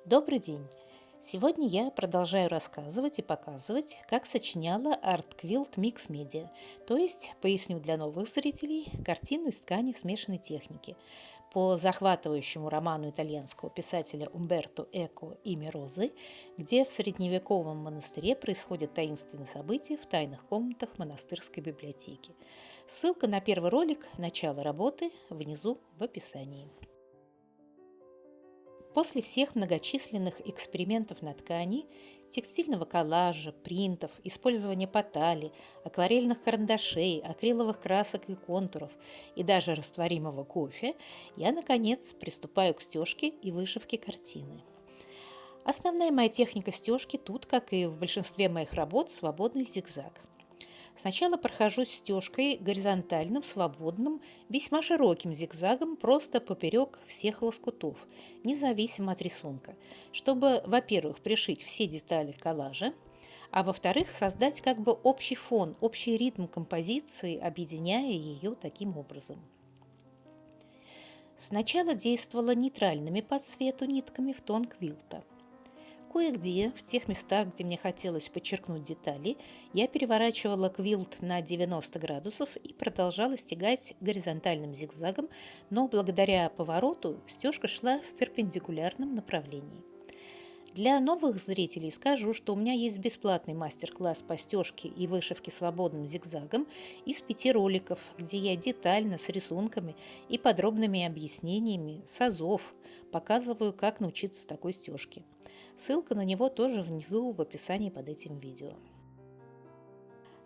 Добрый день! Сегодня я продолжаю рассказывать и показывать, как сочиняла Art Quilt Mix Media, то есть, поясню для новых зрителей, картину из ткани в смешанной технике по захватывающему роману итальянского писателя Умберто Эко «Имя Розы», где в средневековом монастыре происходят таинственные события в тайных комнатах монастырской библиотеки. Ссылка на первый ролик «Начало работы» внизу в описании. После всех многочисленных экспериментов на ткани, текстильного коллажа, принтов, использования потали, акварельных карандашей, акриловых красок и контуров и даже растворимого кофе, я, наконец, приступаю к стежке и вышивке картины. Основная моя техника стежки тут, как и в большинстве моих работ, свободный зигзаг. Сначала прохожусь стежкой горизонтальным, свободным, весьма широким зигзагом просто поперек всех лоскутов, независимо от рисунка, чтобы, во-первых, пришить все детали коллажа, а во-вторых, создать как бы общий фон, общий ритм композиции, объединяя ее таким образом. Сначала действовала нейтральными по цвету нитками в тон квилта. Кое-где, в тех местах, где мне хотелось подчеркнуть детали, я переворачивала квилт на 90 градусов и продолжала стягать горизонтальным зигзагом, но благодаря повороту стежка шла в перпендикулярном направлении. Для новых зрителей скажу, что у меня есть бесплатный мастер-класс по стежке и вышивке свободным зигзагом из 5 роликов, где я детально с рисунками и подробными объяснениями с азов показываю, как научиться такой стежке. Ссылка на него тоже внизу в описании под этим видео.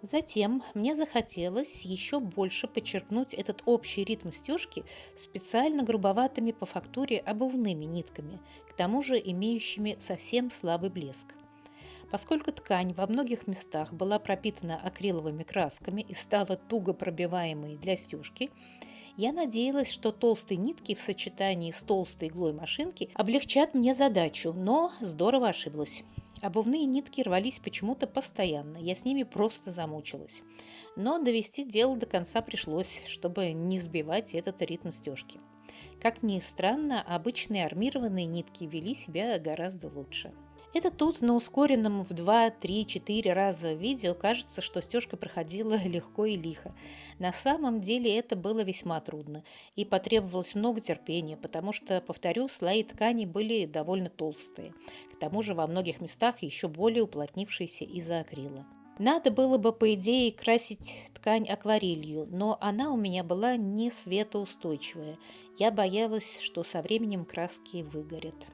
Затем мне захотелось еще больше подчеркнуть этот общий ритм стежки специально грубоватыми по фактуре обувными нитками, к тому же имеющими совсем слабый блеск. Поскольку ткань во многих местах была пропитана акриловыми красками и стала туго пробиваемой для стежки, я надеялась, что толстые нитки в сочетании с толстой иглой машинки облегчат мне задачу, но здорово ошиблась. Обувные нитки рвались почему-то постоянно, я с ними просто замучилась. Но довести дело до конца пришлось, чтобы не сбивать этот ритм стежки. Как ни странно, обычные армированные нитки вели себя гораздо лучше. Это тут на ускоренном в 2, 3, 4 раза видео кажется, что стежка проходила легко и лихо. На самом деле это было весьма трудно и потребовалось много терпения, потому что, повторю, слои ткани были довольно толстые. К тому же во многих местах еще более уплотнившиеся из-за акрила. Надо было бы, по идее, красить ткань акварелью, но она у меня была не светоустойчивая. Я боялась, что со временем краски выгорят.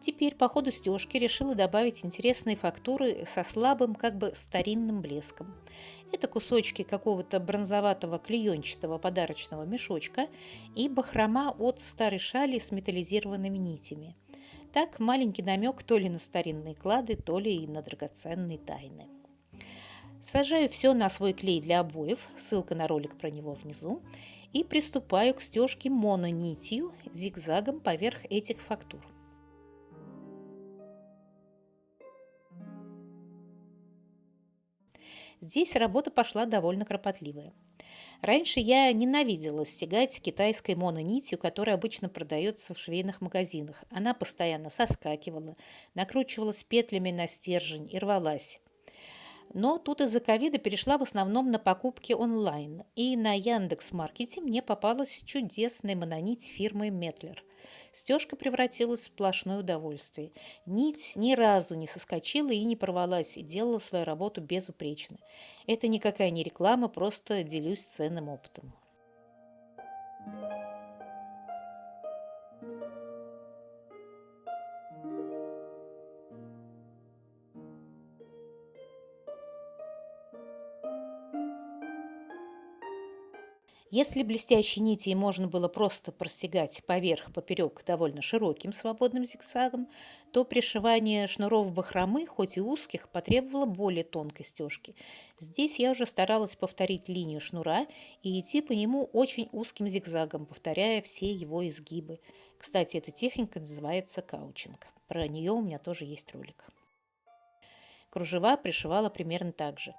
Теперь по ходу стежки решила добавить интересные фактуры со слабым, как бы старинным блеском. Это кусочки какого-то бронзоватого клеенчатого подарочного мешочка и бахрома от старой шали с металлизированными нитями. Так маленький намек то ли на старинные клады, то ли и на драгоценные тайны. Сажаю все на свой клей для обоев, ссылка на ролик про него внизу, и приступаю к стежке мононитью, зигзагом поверх этих фактур. Здесь работа пошла довольно кропотливая. Раньше я ненавидела стягать китайской мононитью, которая обычно продается в швейных магазинах. Она постоянно соскакивала, накручивалась петлями на стержень и рвалась. Но тут из-за ковида перешла в основном на покупки онлайн. И на Яндекс.Маркете мне попалась чудесная мононить фирмы Метлер. Стежка превратилась в сплошное удовольствие. Нить ни разу не соскочила и не порвалась, и делала свою работу безупречно. Это никакая не реклама, просто делюсь ценным опытом. Если блестящие нити можно было просто простегать поверх-поперек довольно широким свободным зигзагом, то пришивание шнуров бахромы, хоть и узких, потребовало более тонкой стежки. Здесь я уже старалась повторить линию шнура и идти по нему очень узким зигзагом, повторяя все его изгибы. Кстати, эта техника называется каучинг. Про нее у меня тоже есть ролик. Кружева пришивала примерно так же.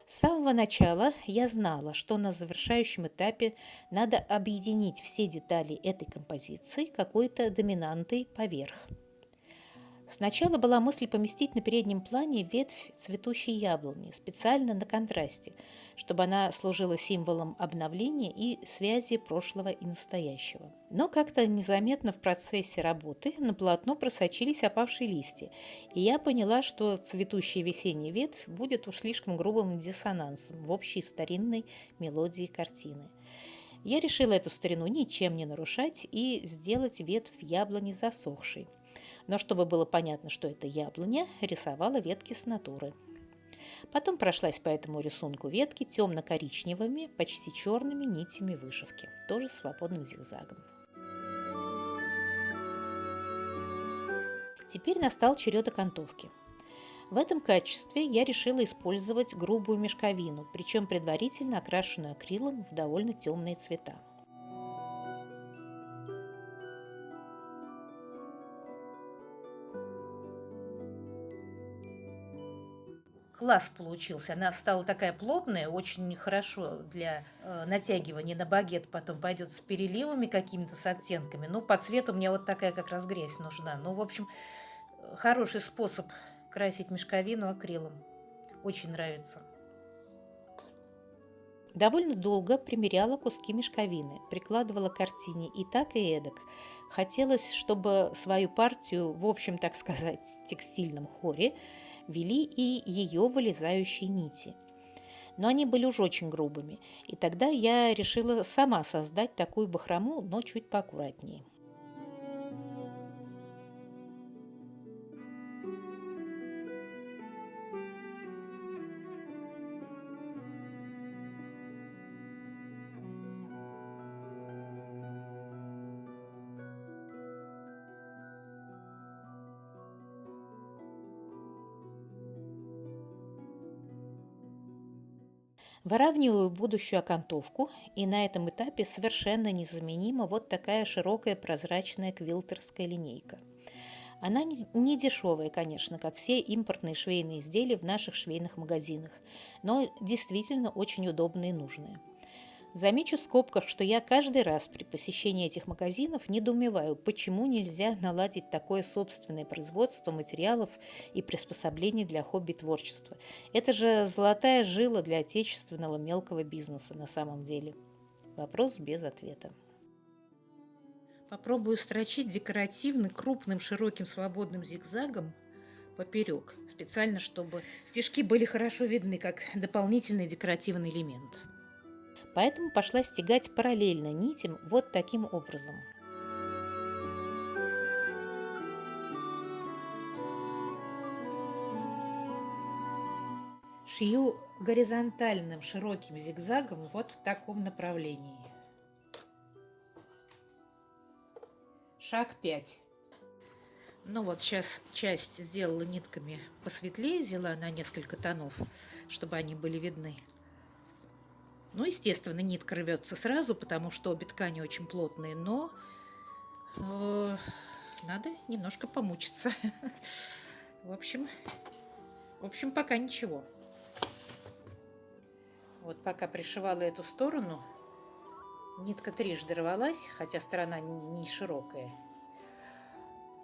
С самого начала я знала, что на завершающем этапе надо объединить все детали этой композиции какой-то доминантой поверх. Сначала была мысль поместить на переднем плане ветвь цветущей яблони, специально на контрасте, чтобы она служила символом обновления и связи прошлого и настоящего. Но как-то незаметно в процессе работы на полотно просочились опавшие листья, и я поняла, что цветущая весенняя ветвь будет уж слишком грубым диссонансом в общей старинной мелодии картины. Я решила эту старину ничем не нарушать и сделать ветвь яблони засохшей. Но чтобы было понятно, что это яблоня, рисовала ветки с натуры. Потом прошлась по этому рисунку ветки темно-коричневыми, почти черными нитями вышивки, тоже свободным зигзагом. Теперь настал черед окантовки. В этом качестве я решила использовать грубую мешковину, причем предварительно окрашенную акрилом в довольно темные цвета. Класс получился. Она стала такая плотная, очень хорошо для натягивания на багет. Потом пойдет с переливами какими-то, с оттенками. Ну, по цвету мне вот такая как раз грязь нужна. Ну, в общем, хороший способ красить мешковину акрилом. Очень нравится. Довольно долго примеряла куски мешковины, прикладывала к картине и так, и эдак. Хотелось, чтобы свою партию, в общем, так сказать, текстильном хоре вели и ее вылезающие нити. Но они были уж очень грубыми, и тогда я решила сама создать такую бахрому, но чуть поаккуратнее. Выравниваю будущую окантовку, и на этом этапе совершенно незаменима вот такая широкая прозрачная квилтерская линейка. Она не дешевая, конечно, как все импортные швейные изделия в наших швейных магазинах, но действительно очень удобная и нужная. Замечу в скобках, что я каждый раз при посещении этих магазинов недоумеваю, почему нельзя наладить такое собственное производство материалов и приспособлений для хобби-творчества. Это же золотая жила для отечественного мелкого бизнеса на самом деле. Вопрос без ответа. Попробую строчить декоративный, крупным, широким, свободным зигзагом поперек, специально, чтобы стежки были хорошо видны, как дополнительный декоративный элемент. Поэтому пошла стегать параллельно нитям вот таким образом. Шью горизонтальным широким зигзагом вот в таком направлении. Шаг 5. Ну вот сейчас часть сделала нитками посветлее, взяла на несколько тонов, чтобы они были видны. Ну, естественно, нитка рвется сразу, потому что обе ткани очень плотные, но надо немножко помучиться. В общем, пока ничего. Вот пока пришивала эту сторону, нитка трижды рвалась, хотя сторона не широкая.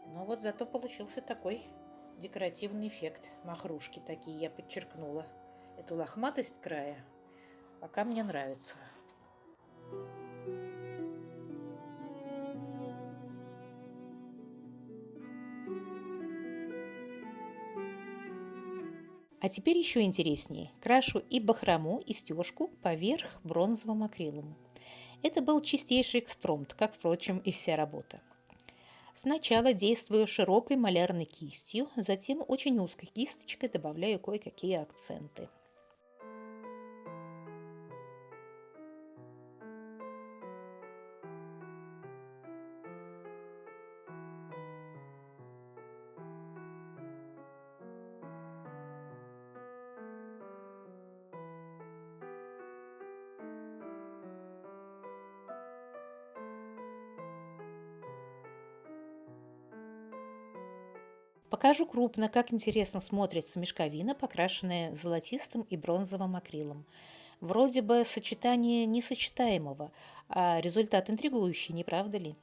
Но вот зато получился такой декоративный эффект. Махрушки такие я подчеркнула. Эту лохматость края. Пока мне нравится. А теперь еще интереснее. Крашу и бахрому, и стежку поверх бронзовым акрилом. Это был чистейший экспромт, как, впрочем, и вся работа. Сначала действую широкой малярной кистью, затем очень узкой кисточкой добавляю кое-какие акценты. Покажу крупно, как интересно смотрится мешковина, покрашенная золотистым и бронзовым акрилом. Вроде бы сочетание несочетаемого, а результат интригующий, не правда ли?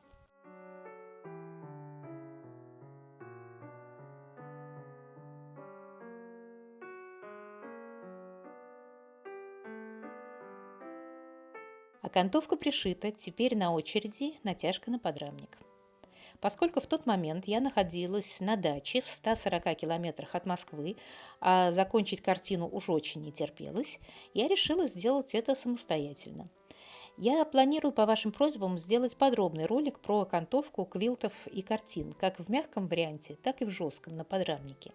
Окантовка пришита, теперь на очереди натяжка на подрамник. Поскольку в тот момент я находилась на даче в 140 километрах от Москвы, а закончить картину уж очень не терпелось, я решила сделать это самостоятельно. Я планирую по вашим просьбам сделать подробный ролик про окантовку квилтов и картин, как в мягком варианте, так и в жестком на подрамнике.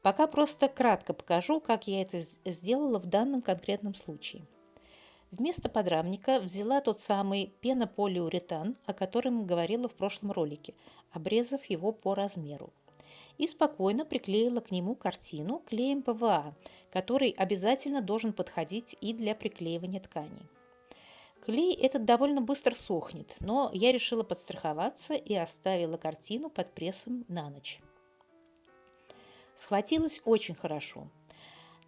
Пока просто кратко покажу, как я это сделала в данном конкретном случае. Вместо подрамника взяла тот самый пенополиуретан, о котором говорила в прошлом ролике, обрезав его по размеру. И спокойно приклеила к нему картину клеем ПВА, который обязательно должен подходить и для приклеивания тканей. Клей этот довольно быстро сохнет, но я решила подстраховаться и оставила картину под прессом на ночь. Схватилось очень хорошо.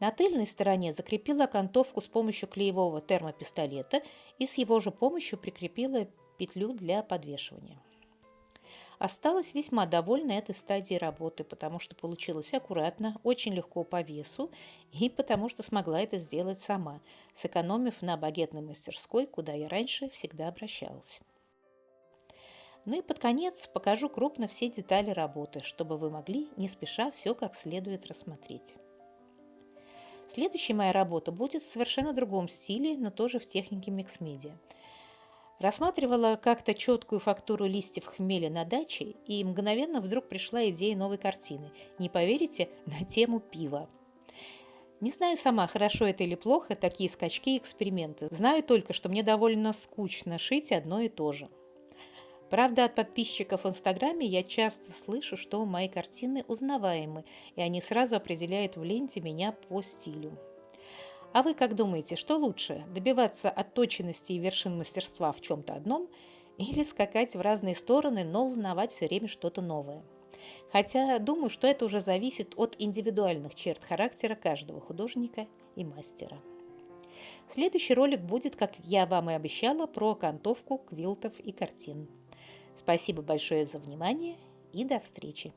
На тыльной стороне закрепила окантовку с помощью клеевого термопистолета и с его же помощью прикрепила петлю для подвешивания. Осталась весьма довольна этой стадией работы, потому что получилось аккуратно, очень легко по весу и потому что смогла это сделать сама, сэкономив на багетной мастерской, куда я раньше всегда обращалась. Ну и под конец покажу крупно все детали работы, чтобы вы могли не спеша все как следует рассмотреть. Следующая моя работа будет в совершенно другом стиле, но тоже в технике микс-медиа. Рассматривала как-то четкую фактуру листьев хмеля на даче, и мгновенно вдруг пришла идея новой картины. Не поверите, на тему пива. Не знаю сама, хорошо это или плохо, такие скачки и эксперименты. Знаю только, что мне довольно скучно шить одно и то же. Правда, от подписчиков в Инстаграме я часто слышу, что мои картины узнаваемы, и они сразу определяют в ленте меня по стилю. А вы как думаете, что лучше, добиваться отточенности и вершин мастерства в чем-то одном или скакать в разные стороны, но узнавать все время что-то новое? Хотя думаю, что это уже зависит от индивидуальных черт характера каждого художника и мастера. Следующий ролик будет, как я вам и обещала, про окантовку квилтов и картин. Спасибо большое за внимание и до встречи!